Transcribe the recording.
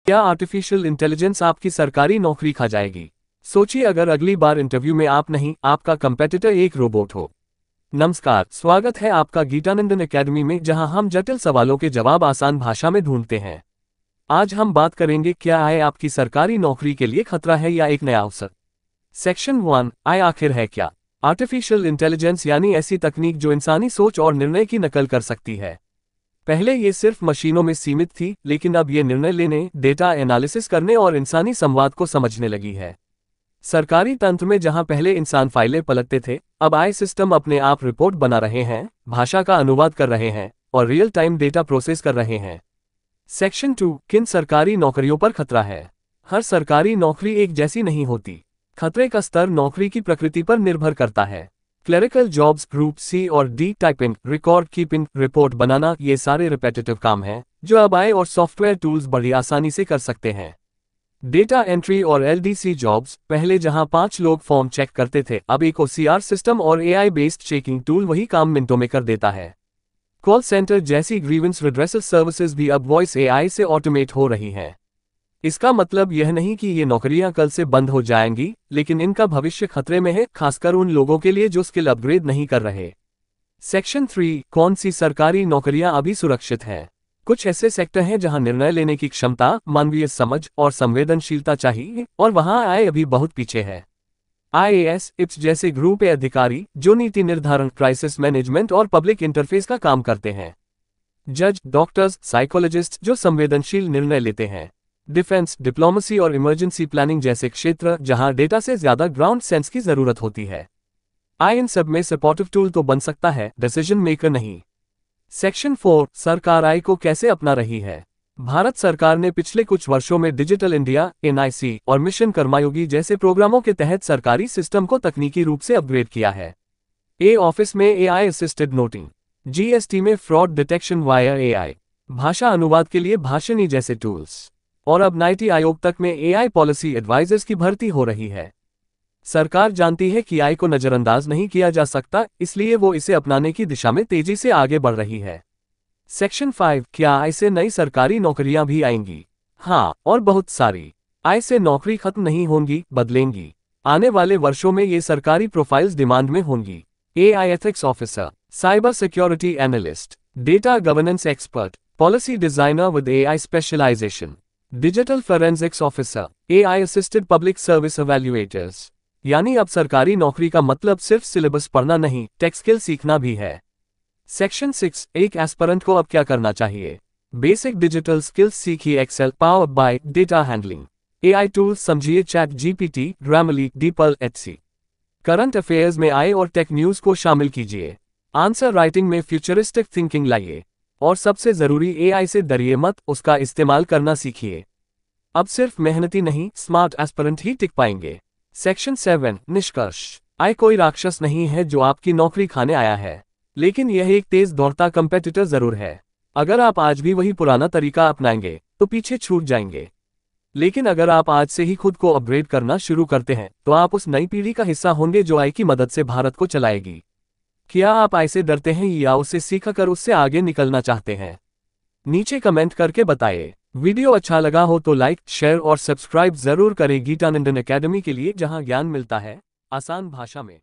क्या artificial intelligence आपकी सरकारी नौकरी खा जाएगी? सोचिए अगर अगली बार इंटरव्यू में आप नहीं, आपका कंपेटिटर एक रोबोट हो। नमस्कार, स्वागत है आपका गीतानंदन एकेडमी में, जहां हम जटिल सवालों के जवाब आसान भाषा में ढूंढते हैं। आज हम बात करेंगे, क्या आय आपकी सरकारी नौकरी के लिए खतरा है या एक नया अवसर। सेक्शन 1, आय आखिर है क्या? आर्टिफिशियल इंटेलिजेंस यानी ऐसी तकनीक जो इंसानी सोच और निर्णय की नकल कर सकती है। पहले ये सिर्फ मशीनों में सीमित थी, लेकिन अब ये निर्णय लेने, डेटा एनालिसिस करने और इंसानी संवाद को समझने लगी है। सरकारी तंत्र में जहां पहले इंसान फाइलें पलटते थे, अब आय सिस्टम अपने आप रिपोर्ट बना रहे हैं, भाषा का अनुवाद कर रहे हैं और रियल टाइम डेटा प्रोसेस कर रहे हैं। सेक्शन 2, किन सरकारी नौकरियों पर खतरा है? हर सरकारी नौकरी एक जैसी नहीं होती। खतरे का स्तर नौकरी की प्रकृति पर निर्भर करता है। क्लरिकल जॉब्स ग्रुप सी और D, typing, record keeping, report बनाना, ये सारे रिपेटिटिव काम हैं जो अब आय और सॉफ्टवेयर टूल्स बड़ी आसानी से कर सकते हैं। डेटा एंट्री और एलडीसी जॉब्स, पहले जहां 5 लोग फॉर्म चेक करते थे, अब एक ओसीआर सिस्टम और एआई बेस्ड चेकिंग टूल वही काम मिनटों में कर देता है। कॉल सेंटर जैसी ग्रीवेंस रिड्रेसल सर्विसेज भी अब वॉइस एआई से ऑटोमेट हो रही हैं। इसका मतलब यह नहीं कि ये नौकरियां कल से बंद हो जाएंगी, लेकिन इनका भविष्य खतरे में है, खासकर उन लोगों के लिए जो स्किल अपग्रेड नहीं कर रहे। सेक्शन 3, कौन सी सरकारी नौकरियां अभी सुरक्षित हैं? कुछ ऐसे सेक्टर हैं जहां निर्णय लेने की क्षमता, मानवीय समझ और संवेदनशीलता चाहिए, और वहां आय अभी बहुत पीछे है। आईएएस, इप्स जैसे ग्रुप ए अधिकारी जो नीति निर्धारण, क्राइसिस मैनेजमेंट और पब्लिक इंटरफेस का काम करते हैं। जज, डॉक्टर्स, साइकोलॉजिस्ट जो संवेदनशील निर्णय लेते हैं। डिफेंस, डिप्लोमेसी और इमरजेंसी प्लानिंग जैसे क्षेत्र जहां डेटा से ज्यादा ग्राउंड सेंस की जरूरत होती है। आय इन सब में सपोर्टिव टूल तो बन सकता है, डिसीजन मेकर नहीं। सेक्शन 4, सरकार आय को कैसे अपना रही है? भारत सरकार ने पिछले कुछ वर्षों में डिजिटल इंडिया, एनआईसी और मिशन कर्मयोगी जैसे प्रोग्रामों के तहत सरकारी सिस्टम को तकनीकी रूप से अपग्रेड किया है। ए ऑफिस में एआई असिस्टेड नोटिंग, जीएसटी में फ्रॉड डिटेक्शन वाया एआई, भाषा अनुवाद के लिए भाषिणी जैसे टूल्स, और अब नीति आयोग तक में एआई पॉलिसी एडवाइजर्स की भर्ती हो रही है। सरकार जानती है कि आय को नजरअंदाज नहीं किया जा सकता, इसलिए वो इसे अपनाने की दिशा में तेजी से आगे बढ़ रही है। सेक्शन 5, क्या आय से नई सरकारी नौकरियां भी आएंगी? हाँ, और बहुत सारी। आय से नौकरी खत्म नहीं होंगी, बदलेंगी। आने वाले वर्षों में ये सरकारी प्रोफाइल्स डिमांड में होंगी। AI ethics officer, cyber security analyst, data governance expert, policy designer with AI specialisation, digital forensics officer, AI assisted public service evaluators. यानी अब सरकारी नौकरी का मतलब सिर्फ सिलेबस पढ़ना नहीं, टेक स्किल सीखना भी है। सेक्शन 6, एक एस्पिरेंट को अब क्या करना चाहिए? बेसिक डिजिटल स्किल्स सीखिए, Excel, Power BI, data handling, AI tools समझिए, चैट जीपीटी, ग्रामरली, डीपल एचसी। करंट अफेयर्स में आय और टेक न्यूज को शामिल कीजिए। आंसर राइटिंग में फ्यूचरिस्टिक थिंकिंग लाइए। और सबसे जरूरी, एआई से डरिए मत, उसका इस्तेमाल करना सीखिए। अब सिर्फ मेहनती नहीं, स्मार्ट एस्पिरेंट ही टिक पाएंगे। सेक्शन 7, निष्कर्ष, आय कोई राक्षस नहीं है जो आपकी नौकरी खाने आया है, लेकिन यह एक तेज दौड़ता कंपेटिटर जरूर है। अगर आप आज भी वही पुराना तरीका अपनाएंगे तो पीछे छूट जाएंगे, लेकिन अगर आप आज से ही खुद को अपग्रेड करना शुरू करते हैं तो आप उस नई पीढ़ी का हिस्सा होंगे जो आय की मदद से भारत को चलाएगी। क्या आप आय से डरते हैं या उससे सीखकर उससे आगे निकलना चाहते हैं? नीचे कमेंट करके बताइए। वीडियो अच्छा लगा हो तो लाइक, शेयर और सब्सक्राइब जरूर करें गीतानंदन एकेडमी के लिए, जहां ज्ञान मिलता है आसान भाषा में।